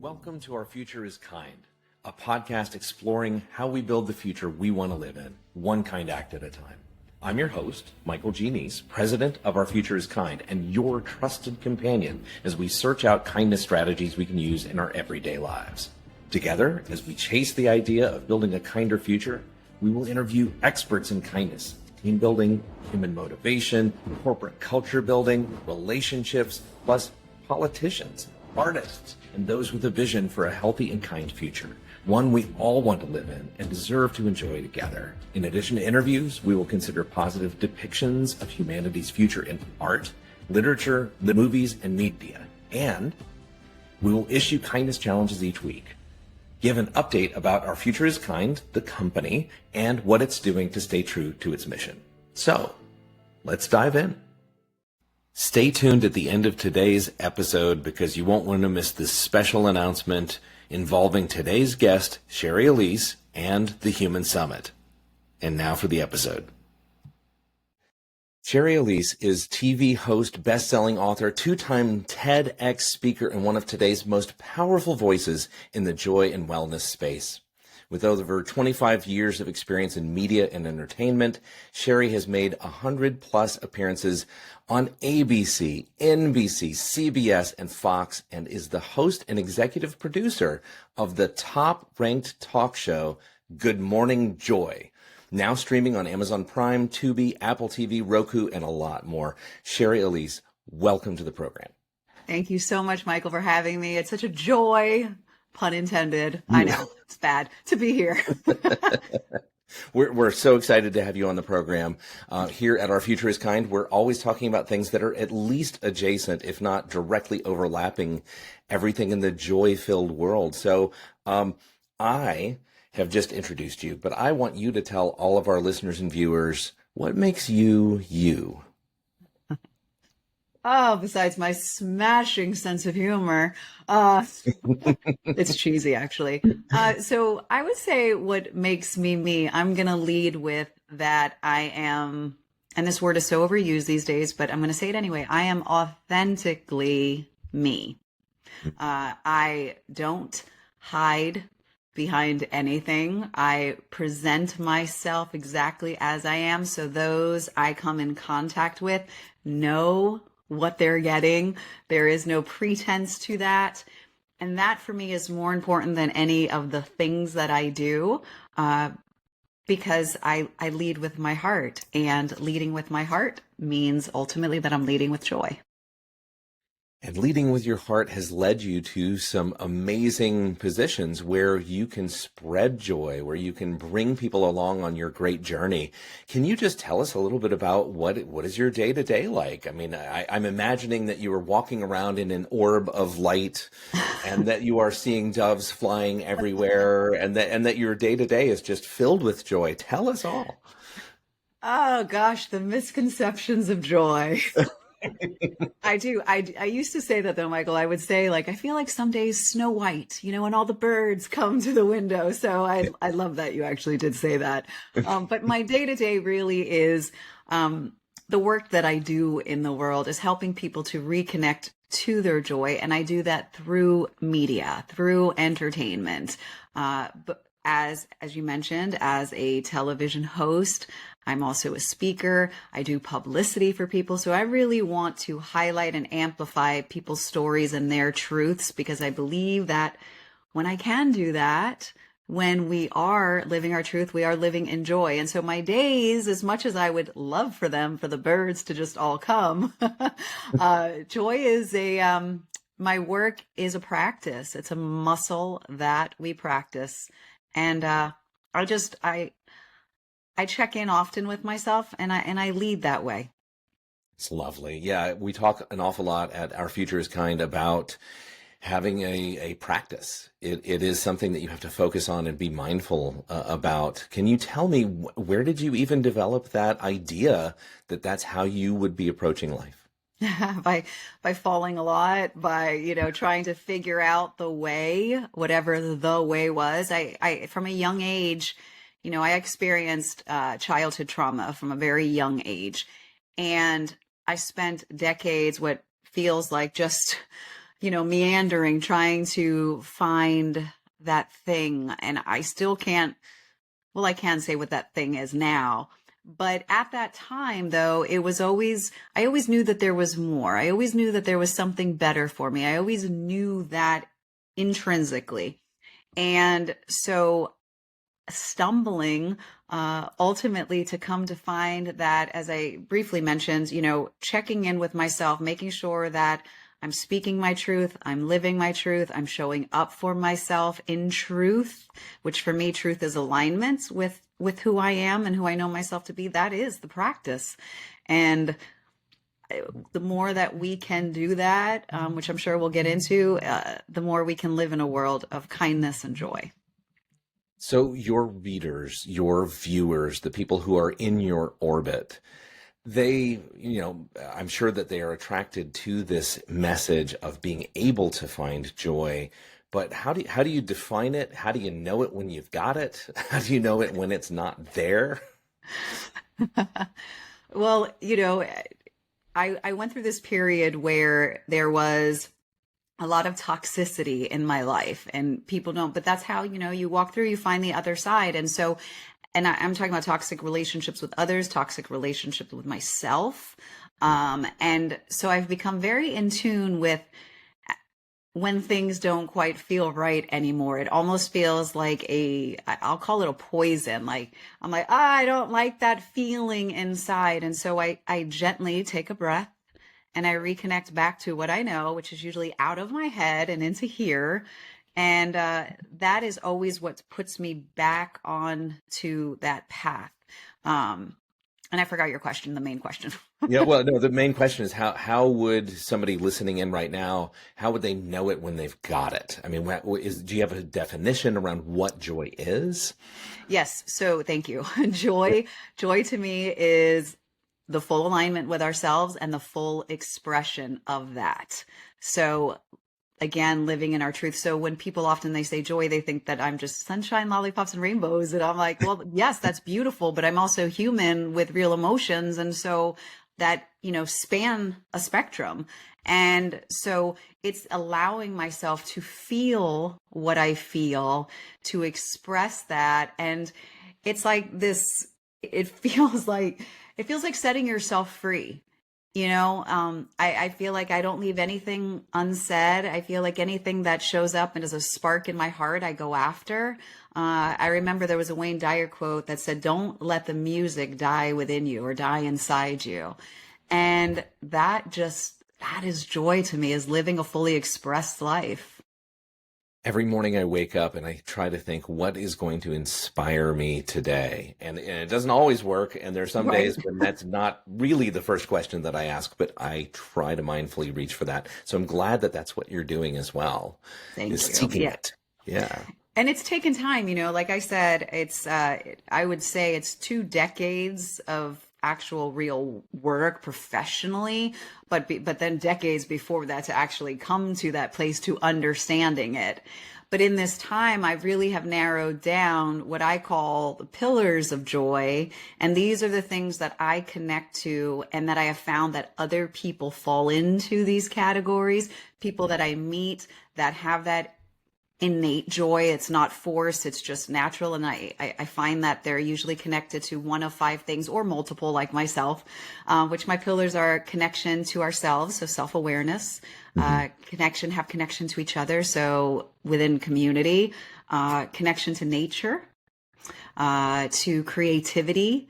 Welcome to Our Future is Kind, a podcast exploring how we build the future we want to live in, one kind act at a time. I'm your host, Michael G. Neese, president of Our Future is Kind, and your trusted companion as we search out kindness strategies we can use in our everyday lives. Together, as we chase the idea of building a kinder future, we will interview experts in kindness, team building, human motivation, corporate culture building, relationships, plus politicians, artists, and those with a vision for a healthy and kind future, one we all want to live in and deserve to enjoy together. In addition to interviews, we will consider positive depictions of humanity's future in art, literature, the movies, and media. And we will issue kindness challenges each week, give an update about Our Future is Kind, the company, and what it's doing to stay true to its mission. So, let's dive in. Stay tuned at the end of today's episode because you won't want to miss this special announcement involving today's guest, Shari Alyse, and the Human Summit. And now for the episode. Shari Alyse is TV host, best-selling author, two-time TEDx speaker, and one of today's most powerful voices in the joy and wellness space. With over 25 years of experience in media and entertainment, Shari has made 100+ appearances on ABC, NBC, CBS, and Fox, and is the host and executive producer of the top-ranked talk show, Good Morning Joy, now streaming on Amazon Prime, Tubi, Apple TV, Roku, and a lot more. Shari Alyse, welcome to the program. Thank you so much, Michael, for having me. It's such a joy, pun intended. I know, it's bad to be here. We're so excited to have you on the program. Here at Our Future is Kind, we're always talking about things that are at least adjacent, if not directly overlapping everything in the joy-filled world. So I have just introduced you, but I want you to tell all of our listeners and viewers what makes you, you. Oh, besides my smashing sense of humor, it's cheesy, actually. So I would say what makes me me, I'm going to lead with that I am, and this word is so overused these days, but I'm going to say it anyway. I am authentically me. I don't hide behind anything. I present myself exactly as I am. So those I come in contact with know what they're getting. There is no pretense to that. And that for me is more important than any of the things that I do, because I lead with my heart, and leading with my heart means ultimately that I'm leading with joy. And leading with your heart has led you to some amazing positions where you can spread joy, where you can bring people along on your great journey. Can you just tell us a little bit about what is your day-to-day like? I mean, I'm imagining that you are walking around in an orb of light and that you are seeing doves flying everywhere and that your day-to-day is just filled with joy. Tell us all. Oh gosh, the misconceptions of joy. I do. I used to say that though, Michael. I would say, like, I feel like some days Snow White, and all the birds come to the window. So I love that you actually did say that. But my day to day really is the work that I do in the world is helping people to reconnect to their joy. And I do that through media, through entertainment. But as you mentioned, as a television host, I'm also a speaker. I do publicity for people. So I really want to highlight and amplify people's stories and their truths, because I believe that when I can do that, when we are living our truth, we are living in joy. And so my days, as much as I would love for the birds to just all come, joy is my work is a practice. It's a muscle that we practice. And I check in often with myself, and I lead that way. It's lovely. Yeah, we talk an awful lot at Our Future is Kind about having a practice. It is something that you have to focus on and be mindful about. Can you tell me, where did you even develop that idea that that's how you would be approaching life? By falling a lot, by, trying to figure out the way, whatever the way was. I from a young age, I experienced childhood trauma from a very young age, and I spent decades, what feels like just meandering, trying to find that thing. And I still can't, well, I can say what that thing is now. But at that time, though, I always knew that there was more. I always knew that there was something better for me. I always knew that intrinsically. And so stumbling, ultimately to come to find that, as I briefly mentioned, checking in with myself, making sure that I'm speaking my truth, I'm living my truth, I'm showing up for myself in truth, which for me, truth is alignment with who I am and who I know myself to be. That is the practice. And the more that we can do that, which I'm sure we'll get into, the more we can live in a world of kindness and joy. So your readers, your viewers, the people who are in your orbit, they, I'm sure that they are attracted to this message of being able to find joy. But how do you define it? How do you know it when you've got it? How do you know it when it's not there? Well, I went through this period where there was a lot of toxicity in my life, and people don't, but that's how, you walk through, you find the other side. And so, I'm talking about toxic relationships with others, toxic relationships with myself. And so I've become very in tune with when things don't quite feel right anymore. It almost feels like I'll call it a poison. Like, I'm like, I don't like that feeling inside. And so I gently take a breath and I reconnect back to what I know, which is usually out of my head and into here. And that is always what puts me back on to that path. And I forgot your question, the main question. Yeah, well, no, the main question is how would somebody listening in right now, how would they know it when they've got it? I mean, do you have a definition around what joy is? Yes. So thank you. Joy to me is the full alignment with ourselves and the full expression of that. So again, living in our truth. So when people often they say joy, they think that I'm just sunshine, lollipops, and rainbows. And I'm like, well, yes, that's beautiful, but I'm also human with real emotions. And so that, span a spectrum. And so it's allowing myself to feel what I feel, to express that. And it's like this, it feels like setting yourself free. I feel like I don't leave anything unsaid. I feel like anything that shows up and is a spark in my heart, I go after. I remember there was a Wayne Dyer quote that said, "Don't let the music die within you or die inside you." And that is joy to me, is living a fully expressed life. Every morning I wake up and I try to think, what is going to inspire me today? And it doesn't always work. And there's some days when that's not really the first question that I ask, but I try to mindfully reach for that. So I'm glad that that's what you're doing as well. Thank you. Seeking it. Yeah. And it's taken time, like I said, it's, I would say it's 2 decades of actual real work professionally, but then decades before that to actually come to that place to understanding it. But in this time, I really have narrowed down what I call the pillars of joy. And these are the things that I connect to and that I have found that other people fall into these categories, people that I meet that have that innate joy. It's not forced, it's just natural. And I find that they're usually connected to one of 5 things or multiple, like myself, which my pillars are connection to ourselves. So self-awareness, have connection to each other. So within community, connection to nature, to creativity,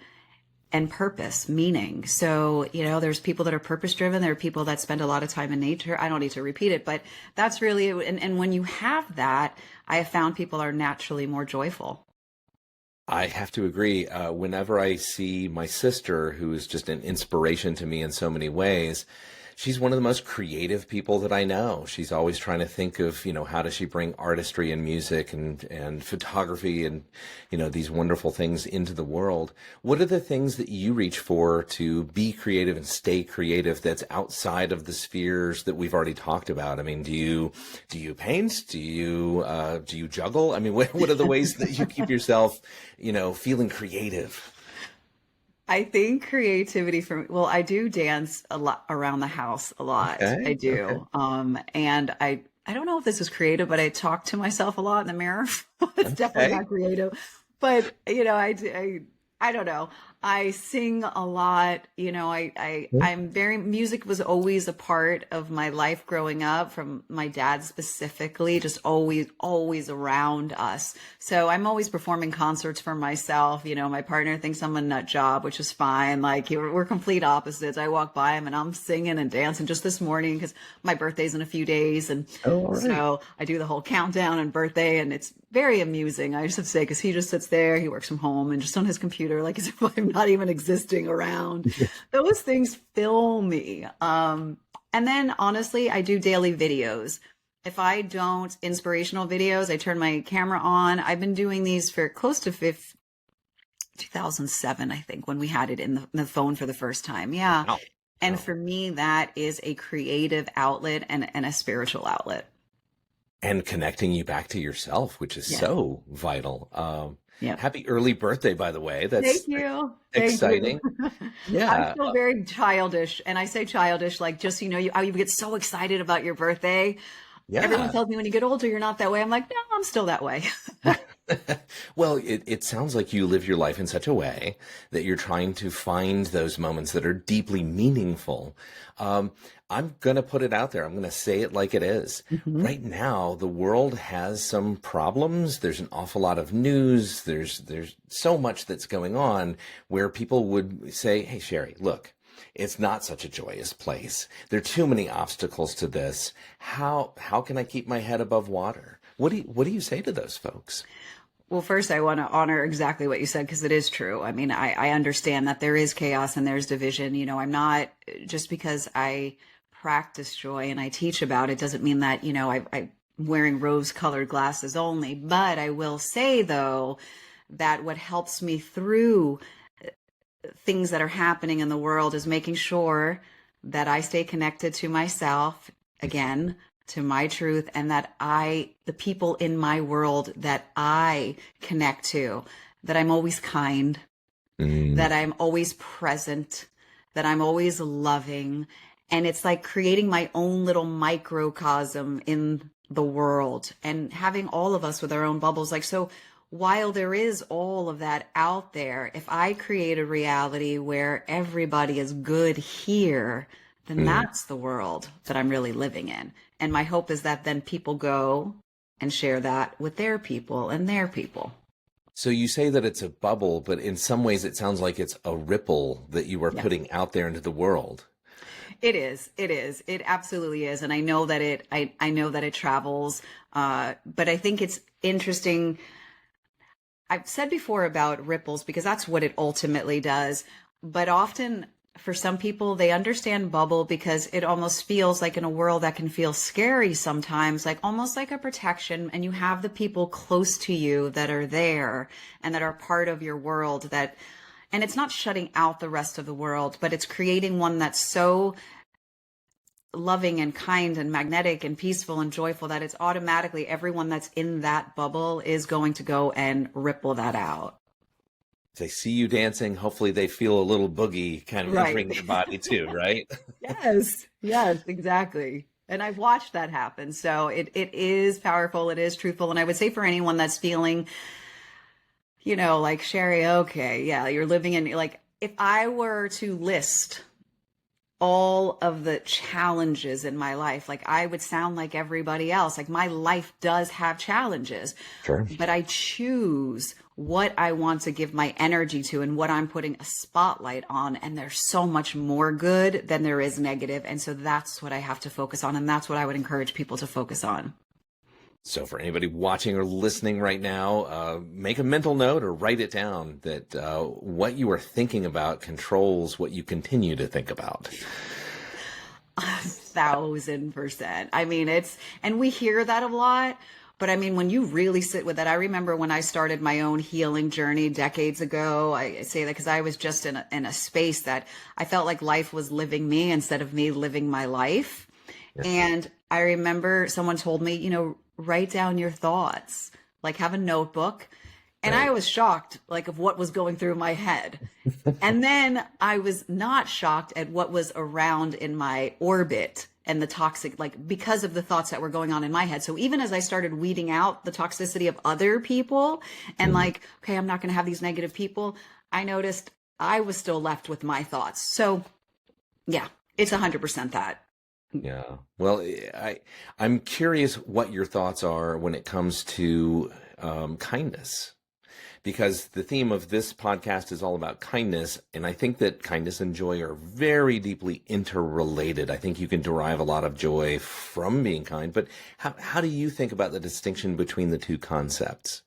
and purpose, meaning. So, there's people that are purpose driven. There are people that spend a lot of time in nature. I don't need to repeat it, but that's really, and when you have that, I have found people are naturally more joyful. I have to agree. Whenever I see my sister, who is just an inspiration to me in so many ways, she's one of the most creative people that I know. She's always trying to think of, how does she bring artistry and music and photography and, these wonderful things into the world. What are the things that you reach for to be creative and stay creative that's outside of the spheres that we've already talked about? I mean, do you paint? Do you juggle? I mean, what are the ways that you keep yourself, feeling creative? I think creativity for me, well, I do dance a lot around the house a lot. I Okay. Okay. do. And I don't know if this is creative, but I talk to myself a lot in the mirror. It's definitely Okay. not creative, but I don't know. I sing a lot. I'm very, music was always a part of my life growing up from my dad specifically, just always, always around us. So I'm always performing concerts for myself. My partner thinks I'm a nut job, which is fine. Like we're complete opposites. I walk by him and I'm singing and dancing just this morning because my birthday's in a few days. And Oh, all right. so I do the whole countdown and birthday, and it's very amusing. I just have to say, because he just sits there, he works from home and just on his computer, like as if I'm not even existing around. Those things fill me. And then honestly, I do daily videos. If I don't inspirational videos, I turn my camera on. I've been doing these for close to 2007, I think, when we had it in the phone for the first time. Yeah. Wow. And Wow. for me, that is a creative outlet and a spiritual outlet. And connecting you back to yourself, which is Yeah. so vital. Yeah. Happy early birthday, by the way. Thank That's you. Thank you. exciting. I'm Yeah. still very childish. And I say childish, like, just, you get so excited about your birthday. Everyone Yeah. tells me when you get older, you're not that way. I'm like, no, I'm still that way. Well, it sounds like you live your life in such a way that you're trying to find those moments that are deeply meaningful. I'm going to put it out there. I'm going to say it like it is. Mhm. Right now, the world has some problems. There's an awful lot of news. There's so much that's going on where people would say, "Hey, Shari, look, it's not such a joyous place. There are too many obstacles to this. How can I keep my head above water?" What do you say to those folks? Well, first, I want to honor exactly what you said because it is true. I mean, I understand that there is chaos and there's division. I'm not, just because I practice joy and I teach about it doesn't mean that, I'm wearing rose colored glasses only. But I will say, though, that what helps me through things that are happening in the world is making sure that I stay connected to myself, again, to my truth, and that the people in my world that I connect to, that I'm always kind, Mm, that I'm always present, that I'm always loving. And it's like creating my own little microcosm in the world and having all of us with our own bubbles. Like, so while there is all of that out there, if I create a reality where everybody is good here, then mm. that's the world that I'm really living in. And my hope is that then people go and share that with their people and their people. So you say that it's a bubble, but in some ways it sounds like it's a ripple that you are Yeah. putting out there into the world. It is. It is. It absolutely is. And I know that I know that it travels. But I think it's interesting. I've said before about ripples because that's what it ultimately does. But often for some people, they understand bubble because it almost feels like in a world that can feel scary sometimes, like almost like a protection. And you have the people close to you that are there and that are part of your world and it's not shutting out the rest of the world, but it's creating one that's so loving and kind and magnetic and peaceful and joyful that it's automatically everyone that's in that bubble is going to go and ripple that out. They see you dancing, hopefully they feel a little boogie kind of Right. entering their body too, right? Yes. Yes, exactly. And I've watched that happen. So it is powerful. It is truthful. And I would say for anyone that's feeling, like Shari, okay, yeah, you're living in, like, if I were to list all of the challenges in my life, like I would sound like everybody else. Like my life does have challenges, Sure. but I choose what I want to give my energy to and what I'm putting a spotlight on. And there's so much more good than there is negative. And so that's what I have to focus on. And that's what I would encourage people to focus on. So for anybody watching or listening right now, make a mental note or write it down that what you are thinking about controls what you continue to think about. 1,000%. I mean, and we hear that a lot, but I mean, when you really sit with it, I remember when I started my own healing journey decades ago, I say that because I was just in a space that I felt like life was living me instead of me living my life. Yeah. And I remember someone told me, write down your thoughts, like have a notebook And I was shocked, like, of what was going through my head. And then I was not shocked at what was around in my orbit and the toxic, like, because of the thoughts that were going on in my head. So even as I started weeding out the toxicity of other people and like, okay, I'm not going to have these negative people, I noticed I was still left with my thoughts. So yeah, it's 100% that. Yeah. Well, I'm curious what your thoughts are when it comes to kindness, because the theme of this podcast is all about kindness. And I think that kindness and joy are very deeply interrelated. I think you can derive a lot of joy from being kind. But how do you think about the distinction between the two concepts?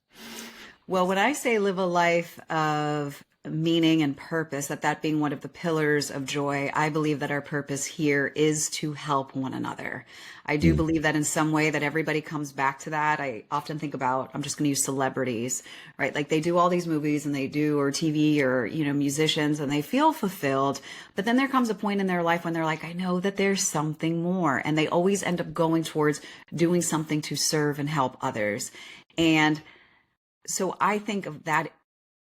Well, when I say live a life of meaning and purpose, that being one of the pillars of joy, I believe that our purpose here is to help one another. I do believe that in some way that everybody comes back to that. I often think about, I'm just going to use celebrities, right? Like they do all these movies and they do, or TV or, musicians, and they feel fulfilled. But then there comes a point in their life when they're like, I know that there's something more. And they always end up going towards doing something to serve and help others. And so I think of that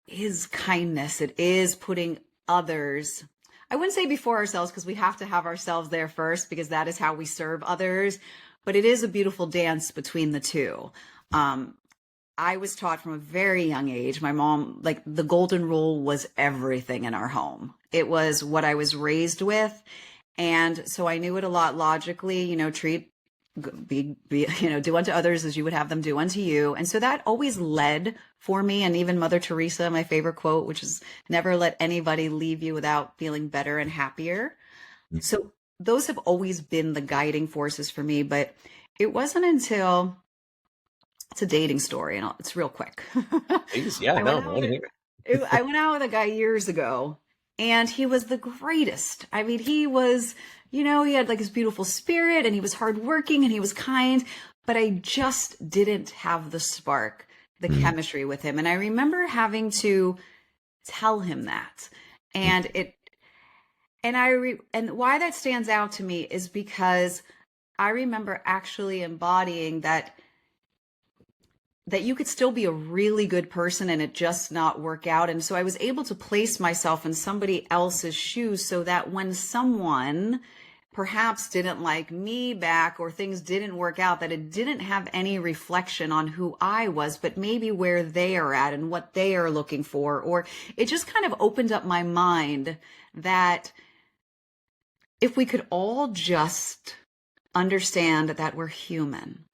is kindness. It is putting others, I wouldn't say before ourselves, because we have to have ourselves there first, because that is how we serve others. But it is a beautiful dance between the two. I was taught from a very young age, my mom, like the golden rule was everything in our home. It was what I was raised with. And so I knew it a lot logically, do unto others as you would have them do unto you. And so that always led for me. And even Mother Teresa, my favorite quote, which is never let anybody leave you without feeling better and happier. So those have always been the guiding forces for me. But it wasn't until, it's a dating story and it's real quick. Please, yeah, no, I want to hear it. I went out with a guy years ago and he was the greatest. I mean, he was, he had like his beautiful spirit and he was hardworking and he was kind, but I just didn't have the spark, the chemistry with him. And I remember having to tell him that. And and why that stands out to me is because I remember actually embodying that you could still be a really good person and it just not work out. And so I was able to place myself in somebody else's shoes so that when someone perhaps didn't like me back or things didn't work out, that it didn't have any reflection on who I was, but maybe where they are at and what they are looking for. Or it just kind of opened up my mind that if we could all just understand that we're human,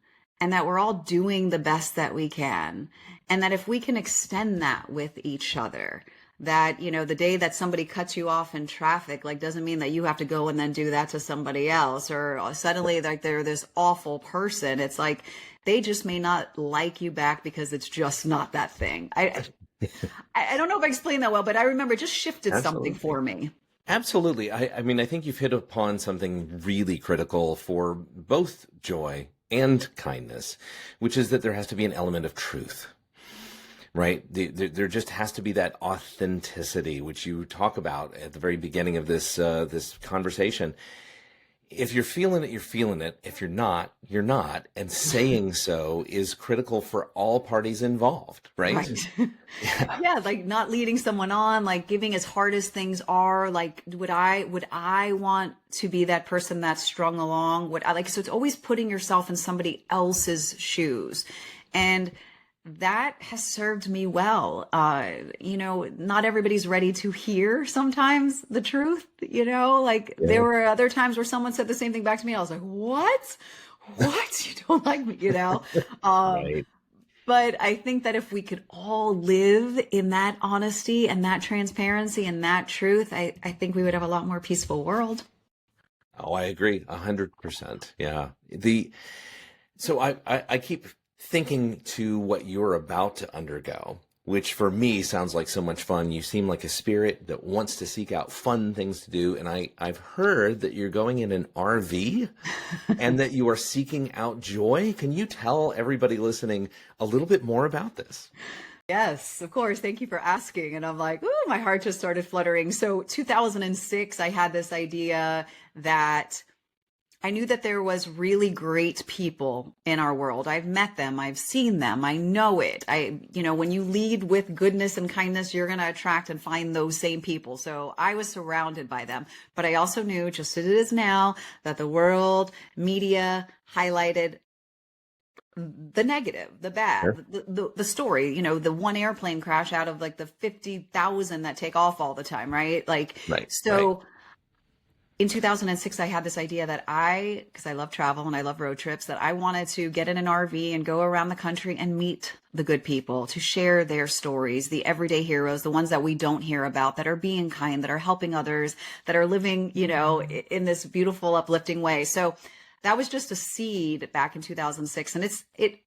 and that we're all doing the best that we can. And that if we can extend that with each other, that, the day that somebody cuts you off in traffic, like doesn't mean that you have to go and then do that to somebody else, or suddenly like they're this awful person. It's like, they just may not like you back because it's just not that thing. I don't know if I explained that well, but I remember it just shifted something for me. Absolutely. I mean, I think you've hit upon something really critical for both joy and kindness, which is that there has to be an element of truth, right? There just has to be that authenticity, which you talk about at the very beginning of this conversation. If you're feeling it, you're feeling it. If you're not, you're not. And saying so is critical for all parties involved, right? Yeah, like not leading someone on, like giving as hard as things are. Like, would I want to be that person that's strung along? So it's always putting yourself in somebody else's shoes. And that has served me well. Not everybody's ready to hear sometimes the truth, There were other times where someone said the same thing back to me. I was like, what? You don't like me, Right. But I think that if we could all live in that honesty and that transparency and that truth, I think we would have a lot more peaceful world. Oh, I agree 100%. Yeah. So I keep thinking to what you're about to undergo, which for me sounds like so much fun. You seem like a spirit that wants to seek out fun things to do. And I've heard that you're going in an RV and that you are seeking out joy. Can you tell everybody listening a little bit more about this? Yes, of course. Thank you for asking. And I'm like, ooh, my heart just started fluttering. So 2006, I had this idea that I knew that there was really great people in our world. I've met them. I've seen them. I know it. When you lead with goodness and kindness, you're going to attract and find those same people. So I was surrounded by them, but I also knew, just as it is now, that the world media highlighted the negative, the bad, Sure. the story, the one airplane crash out of like the 50,000 that take off all the time. Right. Right. In 2006, I had this idea that because I love travel and I love road trips, that I wanted to get in an RV and go around the country and meet the good people, to share their stories, the everyday heroes, the ones that we don't hear about, that are being kind, that are helping others, that are living, in this beautiful, uplifting way. So that was just a seed back in 2006. And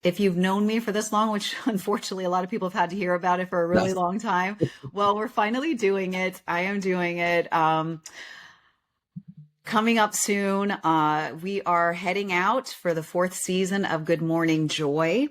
if you've known me for this long, which unfortunately a lot of people have had to hear about it for a really Yes. long time. Well, we're finally doing it. I am doing it. Coming up soon, we are heading out for the 4th season of Good Morning Joy.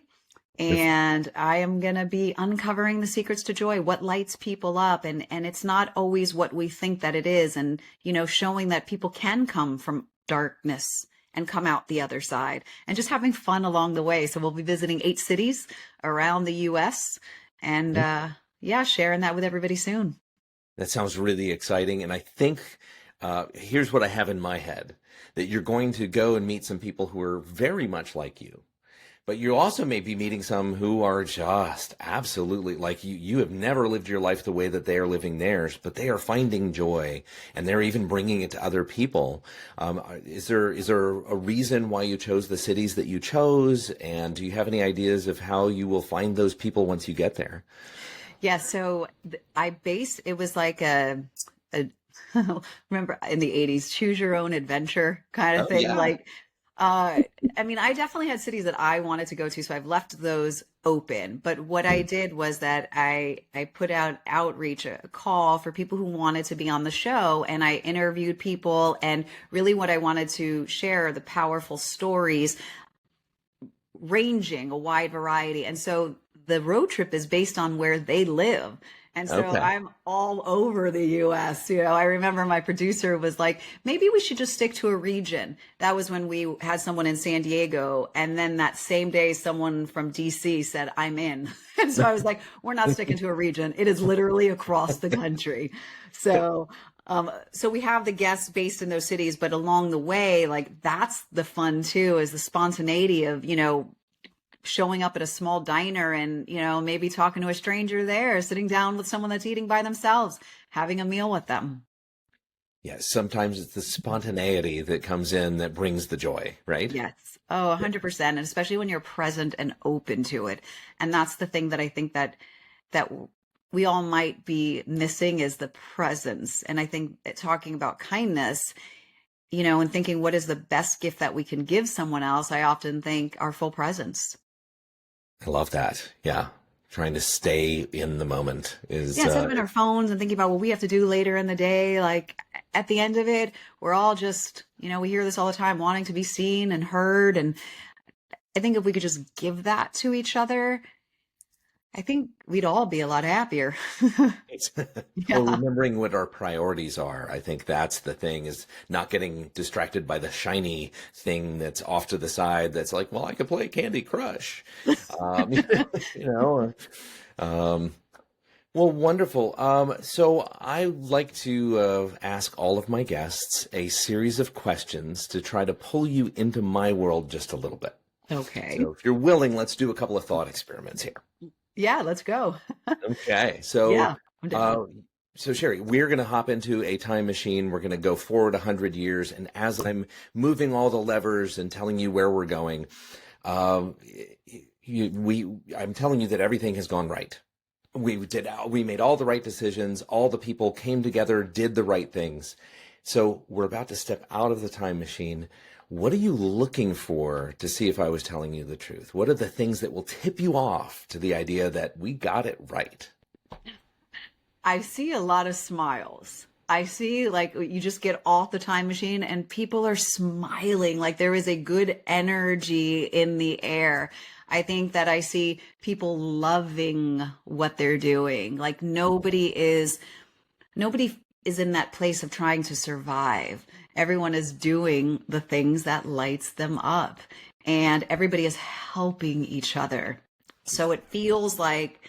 And I am going to be uncovering the secrets to joy, what lights people up. And it's not always what we think that it is. And, showing that people can come from darkness and come out the other side, and just having fun along the way. So we'll be visiting 8 cities around the US and, sharing that with everybody soon. That sounds really exciting. And I think here's what I have in my head, that you're going to go and meet some people who are very much like you, but you also may be meeting some who are just absolutely like you. You have never lived your life the way that they are living theirs, but they are finding joy and they're even bringing it to other people. Is there a reason why you chose the cities that you chose? And do you have any ideas of how you will find those people once you get there? Yeah. So it was like a remember in the 80s, choose your own adventure kind of Oh, thing. yeah. I definitely had cities that I wanted to go to, so I've left those open. But what I did was that I put out outreach, a call for people who wanted to be on the show, and I interviewed people. And really what I wanted to share are the powerful stories, ranging a wide variety. And so the road trip is based on where they live. And so Okay. I'm all over the US. I remember my producer was like, maybe we should just stick to a region. That was when we had someone in San Diego. And then that same day, someone from DC said, I'm in. And so I was like, we're not sticking to a region. It is literally across the country. So we have the guests based in those cities, but along the way, like that's the fun too, is the spontaneity of, showing up at a small diner and, maybe talking to a stranger there, sitting down with someone that's eating by themselves, having a meal with them. Yeah, sometimes it's the spontaneity that comes in that brings the joy, right? Yes. Oh, 100%. And especially when you're present and open to it. And that's the thing that I think that we all might be missing, is the presence. And I think talking about kindness, and thinking what is the best gift that we can give someone else, I often think our full presence. I love that. Yeah. Trying to stay in the moment is, Instead of in our phones and thinking about what we have to do later in the day, like at the end of it, we're all just, we hear this all the time, wanting to be seen and heard. And I think if we could just give that to each other, I think we'd all be a lot happier. well, Yeah. remembering what our priorities are. I think that's the thing, is not getting distracted by the shiny thing that's off to the side. That's like, well, I could play Candy Crush, um, you know, well, wonderful. So I like to ask all of my guests a series of questions to try to pull you into my world just a little bit. Okay. So if you're willing, let's do a couple of thought experiments here. Yeah, let's go. Okay. So, Yeah, I'm down. Shari, we're going to hop into a time machine. We're going to go forward 100 years. And as I'm moving all the levers and telling you where we're going, I'm telling you that everything has gone right. We made all the right decisions. All the people came together, did the right things. So we're about to step out of the time machine. What are you looking for to see if I was telling you the truth? What are the things that will tip you off to the idea that we got it right? I see a lot of smiles. I see, like, you just get off the time machine and people are smiling, like there is a good energy in the air. I think that I see people loving what they're doing. Like nobody is in that place of trying to survive. Everyone is doing the things that lights them up, and everybody is helping each other. So it feels like,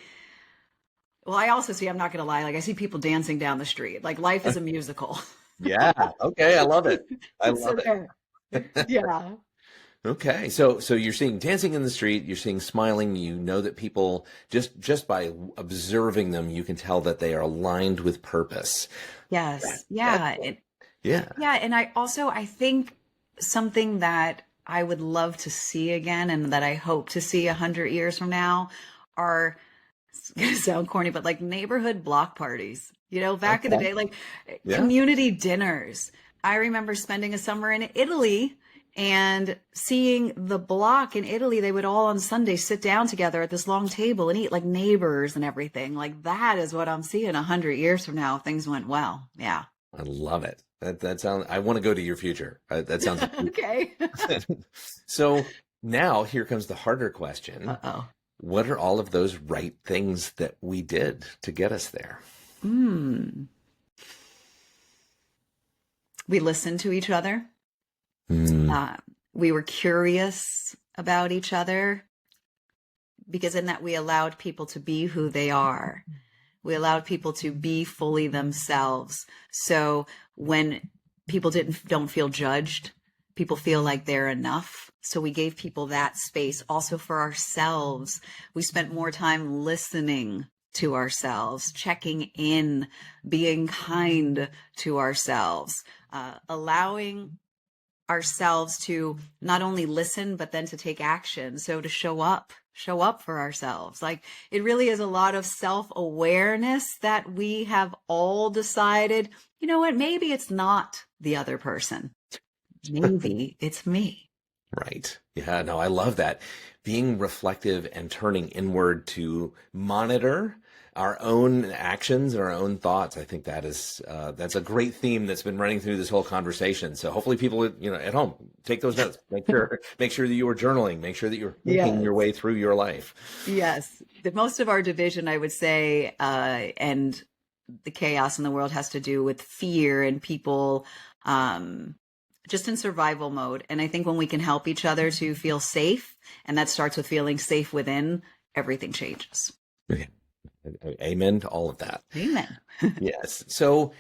well, I also see, I'm not going to lie, like I see people dancing down the street. Like life is a musical. Yeah. Okay. I love it. I love So there. it. Yeah. Okay. So you're seeing dancing in the street, you're seeing smiling, you know that people just by observing them, you can tell that they are aligned with purpose. Yes. That- Yeah. yeah. Yeah. And I think something that I would love to see again and that I hope to see 100 years from now are, it's gonna sound corny, but like neighborhood block parties. Back in the Okay. day, like Yeah. community dinners. I remember spending a summer in Italy and seeing the block in Italy. They would all on Sunday sit down together at this long table and eat like neighbors and everything. Like that is what I'm seeing 100 years from now if things went well. Yeah. I love it. That sounds, I want to go to your future. That sounds Okay. so now here comes the harder question. Uh-oh. What are all of those right things that we did to get us there? We listened to each other. Mm. We were curious about each other because in that we allowed people to be who they are. We allowed people to be fully themselves. So when people don't feel judged, people feel like they're enough. So we gave people that space also for ourselves. We spent more time listening to ourselves, checking in, being kind to ourselves, allowing ourselves to not only listen, but then to take action. So to show up for ourselves. Like it really is a lot of self-awareness that we have all decided, you know what, maybe it's not the other person. Maybe it's me. Right. Yeah, no, I love that. Being reflective and turning inward to monitor our own actions and our own thoughts. I think that's a great theme that's been running through this whole conversation. So hopefully people, at home, take those notes. Make sure that you are journaling. Make sure that you're thinking your way through your life. Yes. Most of our division, I would say, and the chaos in the world has to do with fear and people just in survival mode. And I think when we can help each other to feel safe, and that starts with feeling safe within, everything changes. Okay. Amen to all of that. Amen. Yes. So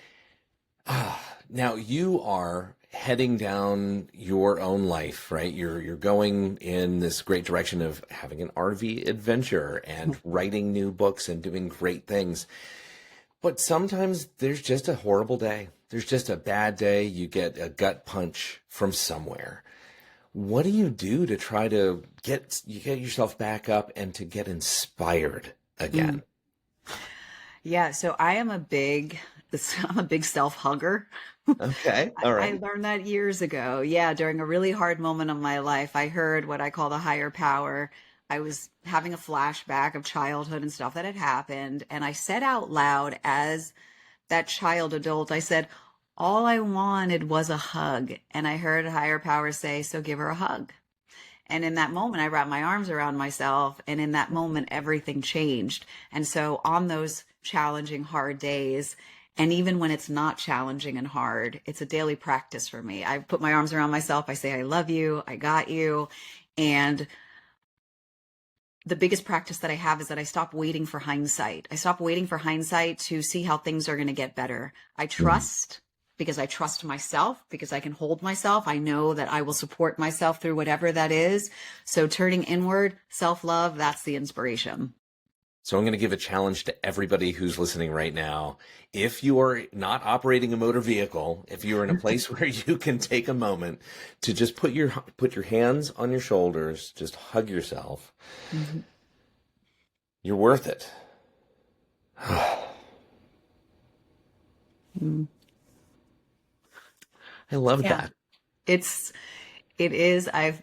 now you are heading down your own life, right? You're going in this great direction of having an RV adventure and writing new books and doing great things. But sometimes there's just a horrible day. There's just a bad day. You get a gut punch from somewhere. What do you do to try to get yourself back up and to get inspired again? Yeah, so I'm a big self-hugger. Okay. All right. I learned that years ago. Yeah, during a really hard moment of my life, I heard what I call the higher power. I was having a flashback of childhood and stuff that had happened. And I said out loud as that child adult, I said, all I wanted was a hug. And I heard a higher power say, so give her a hug. And in that moment, I wrapped my arms around myself. And in that moment, everything changed. And so on those challenging, hard days, and even when it's not challenging and hard, it's a daily practice for me. I put my arms around myself. I say, I love you. I got you. And the biggest practice that I have is that I stop waiting for hindsight. I stop waiting for hindsight to see how things are going to get better. I trust because I trust myself, because I can hold myself. I know that I will support myself through whatever that is. So turning inward, self-love, that's the inspiration. So I'm going to give a challenge to everybody who's listening right now. If you are not operating a motor vehicle, if you're in a place where you can take a moment to just put your hands on your shoulders, just hug yourself. Mm-hmm. You're worth it. I love that. It is. I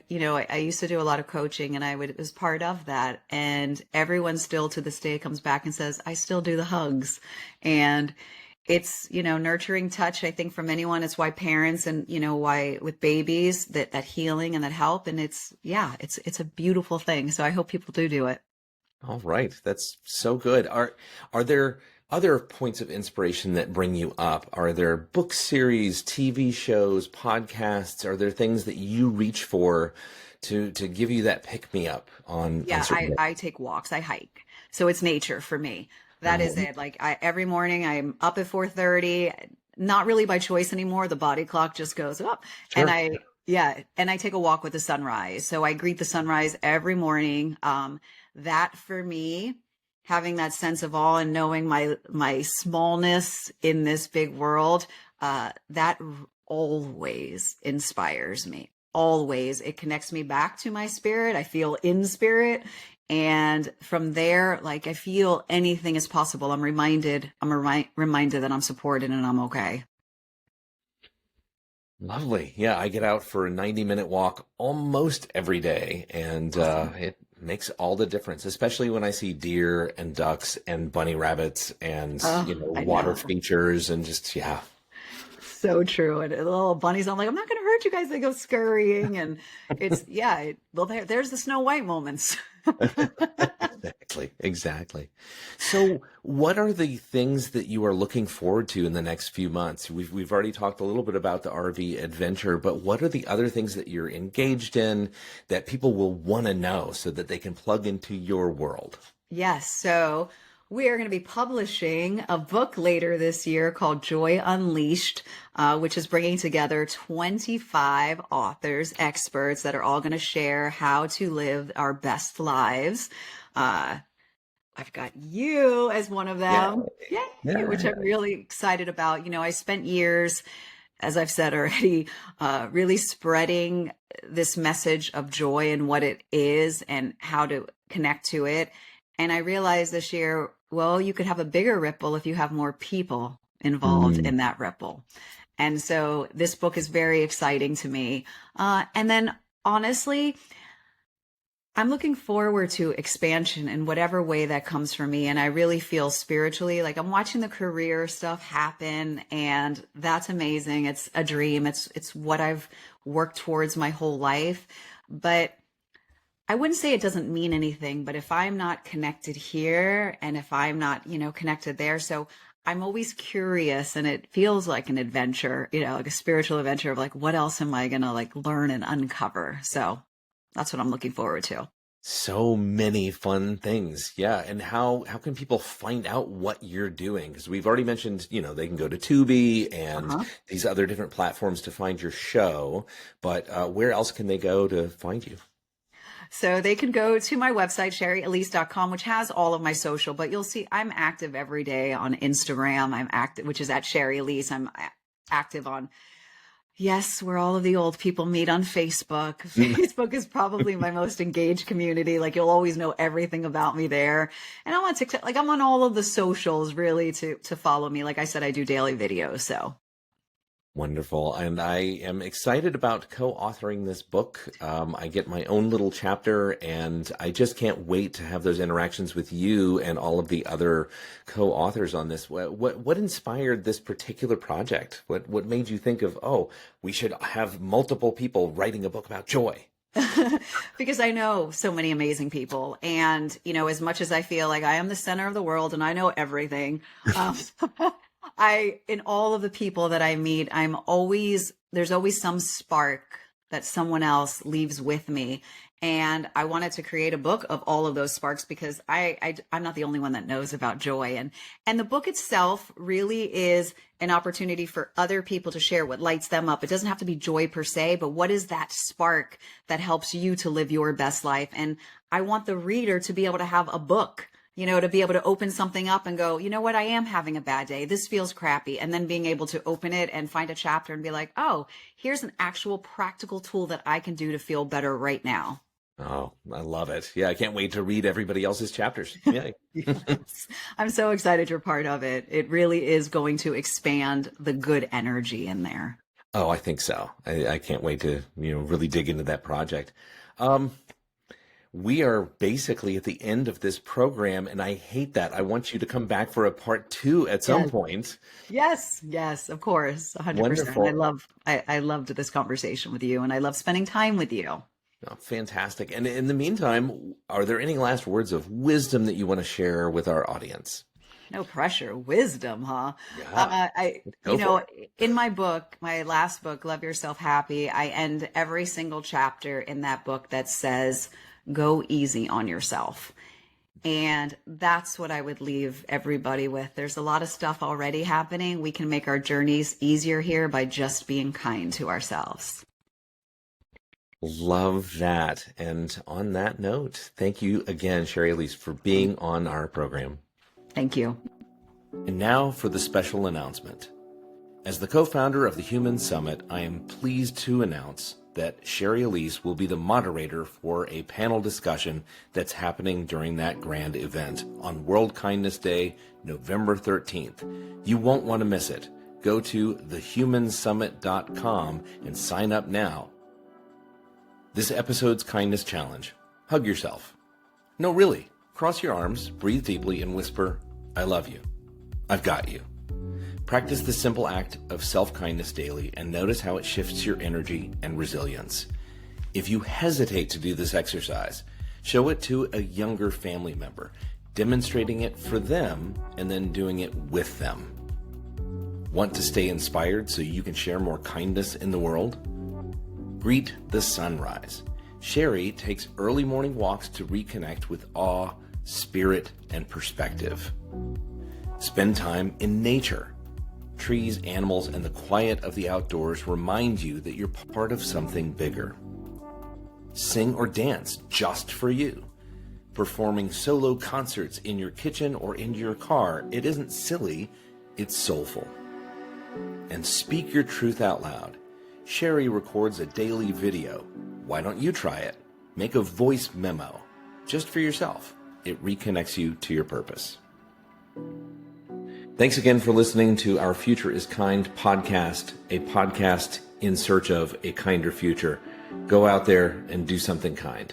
used to do a lot of coaching and it was part of that. And everyone still to this day comes back and says, I still do the hugs. And it's, nurturing touch, I think from anyone. It's why parents and, why with babies that healing and that help. And it's a beautiful thing. So I hope people do it. All right. That's so good. Are there other points of inspiration that bring you up? Are there book series, TV shows, podcasts? Are there things that you reach for to give you that pick me up on Yeah, certain days? I take walks, I hike. So it's nature for me. That is Oh, it. Like every morning I'm up at 4:30, not really by choice anymore. The body clock just goes up and sure. I take a walk with the sunrise. So I greet the sunrise every morning. That for me, having that sense of awe and knowing my smallness in this big world, that always inspires me. Always. It connects me back to my spirit. I feel in spirit. And from there, like I feel anything is possible. Reminded that I'm supported and I'm okay. Lovely. Yeah, I get out for a 90-minute walk almost every day, and Awesome. it makes all the difference, especially when I see deer and ducks and bunny rabbits and, Oh, I water know. features and just, yeah. So true. And the little bunnies, I'm like, I'm not going to hurt you guys. They go scurrying. And well, there's the Snow White moments. Exactly, exactly. So, what are the things that you are looking forward to in the next few months? We've already talked a little bit about the RV adventure, but what are the other things that you're engaged in that people will want to know so that they can plug into your world? Yes. So we are going to be publishing a book later this year called Joy Unleashed, which is bringing together 25 authors, experts that are all going to share how to live our best lives. Uh, I've got you as one of Yeah, them. Yay, which yeah. I'm really excited about. I spent years, as I've said already, really spreading this message of joy and what it is and how to connect to it. And I realized this year, well, you could have a bigger ripple if you have more people involved Mm, in that ripple. And so this book is very exciting to me. And then honestly, I'm looking forward to expansion in whatever way that comes for me. And I really feel spiritually like I'm watching the career stuff happen, and that's amazing. It's a dream. It's what I've worked towards my whole life. But I wouldn't say it doesn't mean anything, but if I'm not connected here and if I'm not, connected there. So I'm always curious, and it feels like an adventure, like a spiritual adventure of like, what else am I going to like learn and uncover? So that's what I'm looking forward to. so many fun things. Yeah. And how can people find out what you're doing? Because we've already mentioned, they can go to Tubi and Uh-huh. these other different platforms to find your show, but where else can they go to find you? So they can go to my website, sharyalyse.com, which has all of my social, but you'll see I'm active every day on Instagram. I'm active, which is at Shari Alyse. I'm active on, yes, where all of the old people meet on Facebook. Facebook is probably my most engaged community. Like you'll always know everything about me there. And I'm on TikTok, like I'm on all of the socials really to follow me. Like I said, I do daily videos. So Wonderful. And I am excited about co-authoring this book. I get my own little chapter, and I just can't wait to have those interactions with you and all of the other co-authors on this. What inspired this particular project? What made you think of, oh, we should have multiple people writing a book about joy? because I know so many amazing people. And, as much as I feel like I am the center of the world and I know everything, um, in all of the people that I meet, there's always some spark that someone else leaves with me. And I wanted to create a book of all of those sparks because I'm not the only one that knows about joy. And the book itself really is an opportunity for other people to share what lights them up. It doesn't have to be joy per se, but what is that spark that helps you to live your best life? And I want the reader to be able to have a book, to be able to open something up and go, you know what, I am having a bad day. This feels crappy. And then being able to open it and find a chapter and be like, oh, here's an actual practical tool that I can do to feel better right now. Oh, I love it. Yeah, I can't wait to read everybody else's chapters. Yay. Yes. I'm so excited you're part of it. It really is going to expand the good energy in there. Oh, I think so. I can't wait to, really dig into that project. Um, We are basically at the end of this program, and I hate that. I want you to come back for a part two at some Yes. point. Yes, of course. 100%. Wonderful. I loved this conversation with you, and I love spending time with you. Oh, fantastic. And in the meantime, are there any last words of wisdom that you want to share with our audience? No pressure, wisdom, huh? Yeah. Go for it. In my book, my last book, Love Yourself Happy, I end every single chapter in that book that says, go easy on yourself. And that's what I would leave everybody with. There's a lot of stuff already happening. We can make our journeys easier here by just being kind to ourselves. Love that. And on that note, thank you again, Shari Alyse, for being on our program. Thank you. And now for the special announcement. As the co-founder of the Human Summit, I am pleased to announce that Shari Alyse will be the moderator for a panel discussion that's happening during that grand event on World Kindness Day, November 13th. You won't want to miss it. Go to thehumansummit.com and sign up now. This episode's kindness challenge: hug yourself. No, really. Cross your arms, breathe deeply, and whisper, I love you. I've got you. Practice the simple act of self-kindness daily and notice how it shifts your energy and resilience. If you hesitate to do this exercise, show it to a younger family member, demonstrating it for them and then doing it with them. Want to stay inspired so you can share more kindness in the world? Greet the sunrise. Shari takes early morning walks to reconnect with awe, spirit, and perspective. Spend time in nature. Trees, animals, and the quiet of the outdoors remind you that you're part of something bigger. Sing or dance just for you. Performing solo concerts in your kitchen or in your car, it isn't silly, it's soulful. And speak your truth out loud. Shari records a daily video. Why don't you try it? Make a voice memo, just for yourself. It reconnects you to your purpose. Thanks again for listening to our Future is Kind podcast, a podcast in search of a kinder future. Go out there and do something kind.